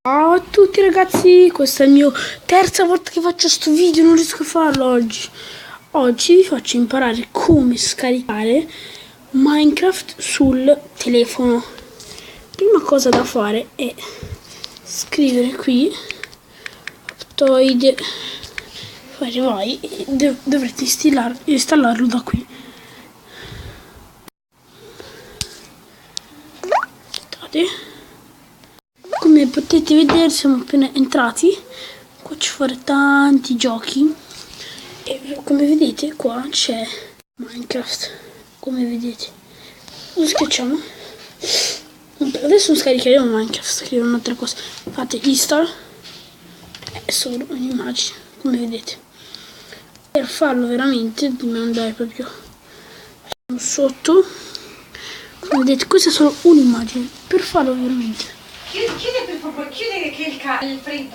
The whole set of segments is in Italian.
Ciao a tutti ragazzi, questa è la mia terza volta che faccio sto video, non riesco a farlo oggi. Oggi vi faccio imparare come scaricare Minecraft sul telefono. Prima cosa da fare è scrivere qui Aptoide, fare vai, e dovrete installarlo da qui. Aspettate. Come potete vedere siamo appena entrati, qua ci sono tanti giochi e come vedete qua c'è Minecraft, come vedete. Lo schiacciamo. Adesso scaricheremo Minecraft, scrivo un'altra cosa. Fate install, è solo un'immagine, come vedete. Per farlo veramente dobbiamo andare proprio sotto, come vedete questa è solo un'immagine. Per farlo veramente Chiudi che il print.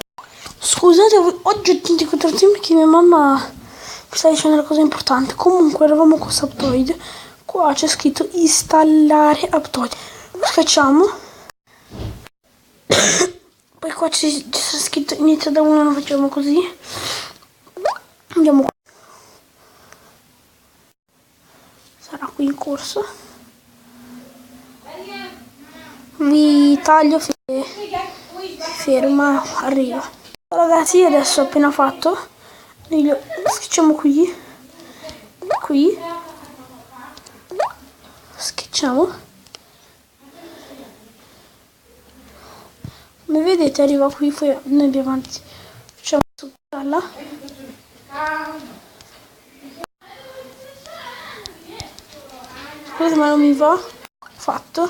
Scusate, oggi ho tinto contro perché mia mamma mi sta dicendo una cosa importante. Comunque eravamo con Aptoide. Qua c'è scritto installare Aptoide. Lo schiacciamo. Poi qua c'è scritto inizia da 1, lo facciamo così. Andiamo qua. Sarà qui in corso. Vi taglio ferma, arriva. Ragazzi, adesso ho appena fatto, noi lo schiacciamo qui, schiacciamo, come vedete arriva qui, poi noi andiamo avanti, facciamo sottarla, scusate ma non mi va, fatto.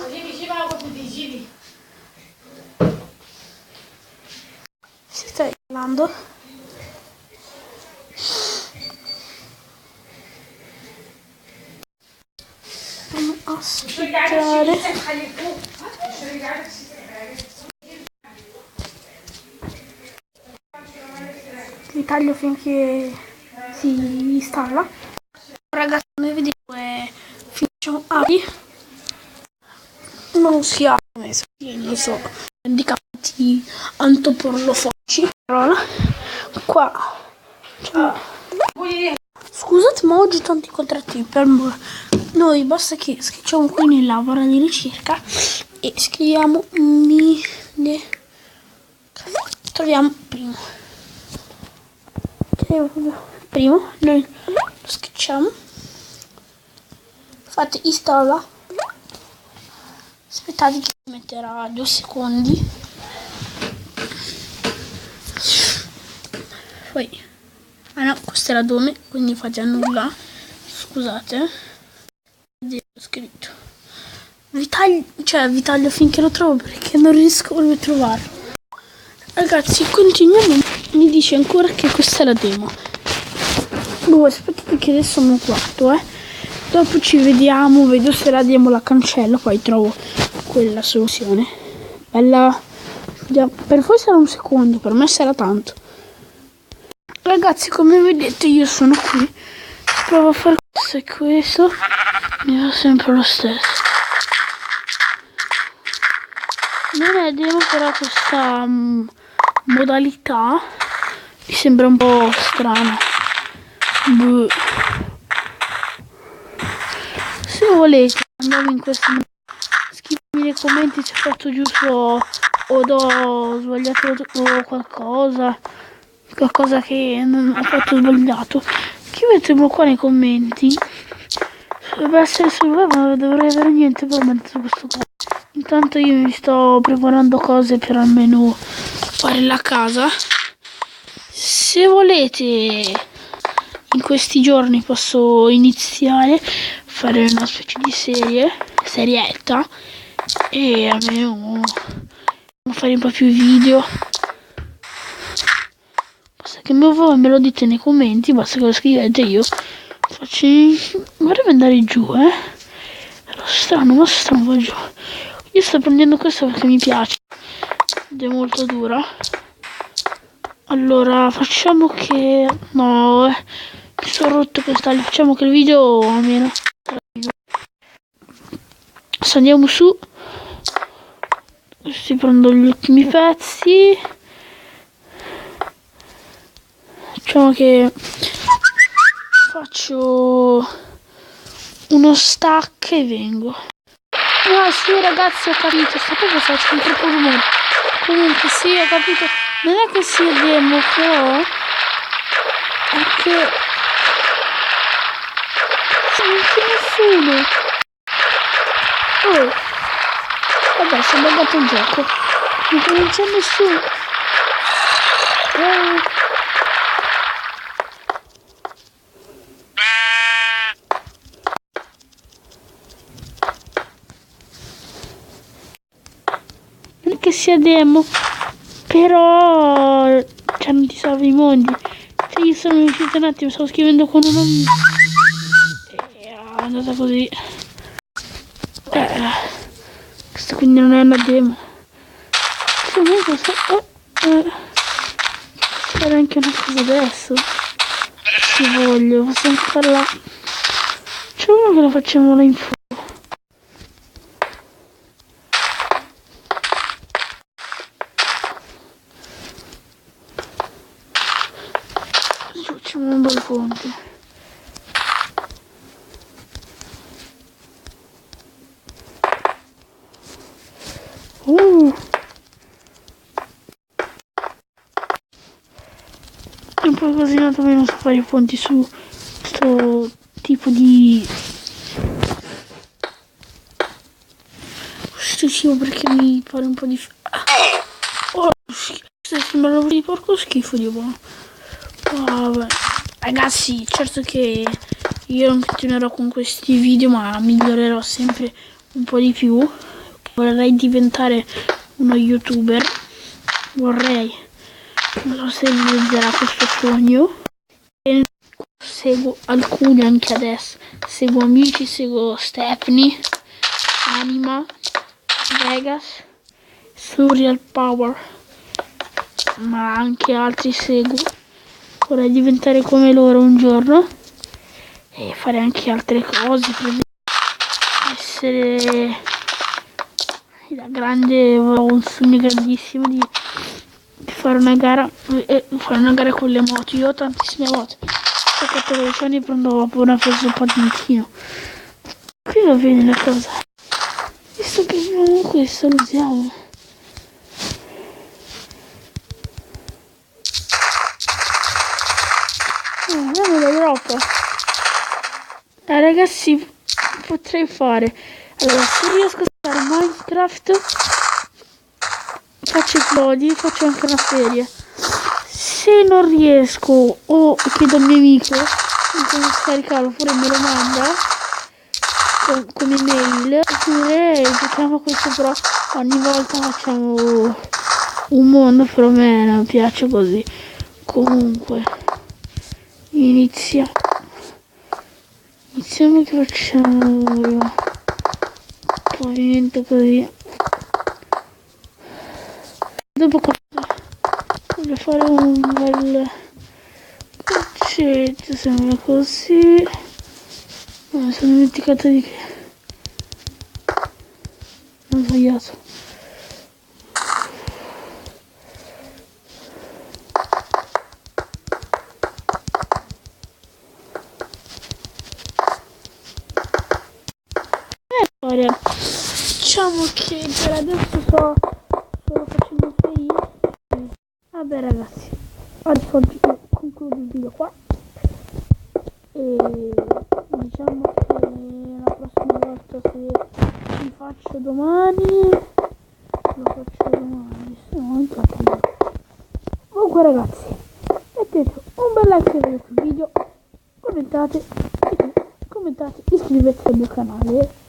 Si sta installando. Dobbiamo aspettare. Vi taglio finché si installa. Ragazzi, come vedete facciamo apri. Non si apre, non so, indicati antoporlofoci. Qua scusate ma oggi ho tanti contratti per noi, basta che scriviamo qui nella barra di ricerca e scriviamo troviamo primo, noi lo schiacciamo, fate installa, aspettate che metterà 2 secondi. Poi, no, questo era Dome, quindi fate annulla. Scusate. Ho scritto. Vi taglio finché lo trovo perché non riesco proprio a trovarlo. Ragazzi, continuiamo. Mi dice ancora che questa è la demo. Aspettate che adesso sono 4, Dopo ci vediamo, vedo se la demo la cancello, poi trovo quella soluzione. Bella. Per voi sarà un secondo, per me sarà tanto. Ragazzi, come vedete io sono qui, provo a fare questo e questo, mi fa sempre lo stesso. Non è demo, però questa modalità mi sembra un po' strana. Se volete andiamo in questo, scrivetemi nei commenti se ho fatto giusto o ho sbagliato o qualcosa che non ho fatto sbagliato. Scrivetemelo qua nei commenti. Dovrebbe essere sul web, ma non dovrei avere niente per mettere su questo qua. Intanto io mi sto preparando cose per almeno fare la casa. Se volete in questi giorni posso iniziare a fare una specie di serietta e almeno fare un po' più video. Basta che me lo dite nei commenti, basta che lo scrivete, io faccio. Vorrebbe andare giù, Era strano, ma strano va giù. Io sto prendendo questo perché mi piace ed è molto dura. Allora facciamo che no, mi sono rotto quest'aglio. Facciamo che il video almeno. Adesso andiamo su. Adesso prendo gli ultimi pezzi. Diciamo che faccio uno stack e vengo. No, sì ragazzi, ho capito, sapete che faccio un troppo rumore. Comunque sì, ho capito, non è che sia demo, però è che non c'è nessuno. Oh, vabbè, si è buggato il gioco, non c'è nessuno. Non è che sia demo, però cioè non ti salvi i mondi. Cioè io sono uscito un attimo, stavo scrivendo con un amico e è andata così. Questa quindi non è una demo. Comunque fare anche una cosa adesso, se voglio, possiamo farla. C'è uno che la facciamo là in fondo. Facciamo un bel ponte. E poi così tanto non so fare i ponti su questo tipo di questo cibo, perché mi pare un po' di sembra un di porco schifo di buono. Vabbè. Ragazzi, certo che io non continuerò con questi video, ma migliorerò sempre un po' di più. Vorrei diventare uno youtuber, non so se realizzerà questo sogno. E seguo alcuni anche adesso, seguo amici, seguo Stephanie, Anima, Vegas, Surreal Power, ma anche altri seguo. Vorrei diventare come loro un giorno e fare anche altre cose, per esempio essere da grande. Ho un sogno grandissimo di fare una gara con le moto. Io ho tantissime moto, ho 14 anni, prendo una preso un patentino. Qui va bene la cosa, visto che abbiamo questo, lo usiamo. Andiamo d'Europa. Ragazzi, potrei fare, allora, se riesco a fare Minecraft faccio eplodi, faccio anche una serie. Se non riesco o chiedo al mio amico come scaricarlo, oppure me lo manda come email, oppure giochiamo a questo, però ogni volta facciamo un mondo, però a me non piace così. Comunque iniziamo che facciamo un pavimento così. Dopo voglio fare un bel concetto, sembra così. Mi sono dimenticato di che ho sbagliato. Diciamo che per adesso sto solo facendo io. Vabbè ragazzi, oggi concludo il video qua e diciamo che la prossima volta, se li faccio domani, lo faccio domani, se no in pratica. Comunque ragazzi, mettete un bel like se vedete il video, commentate, iscrivetevi al mio canale.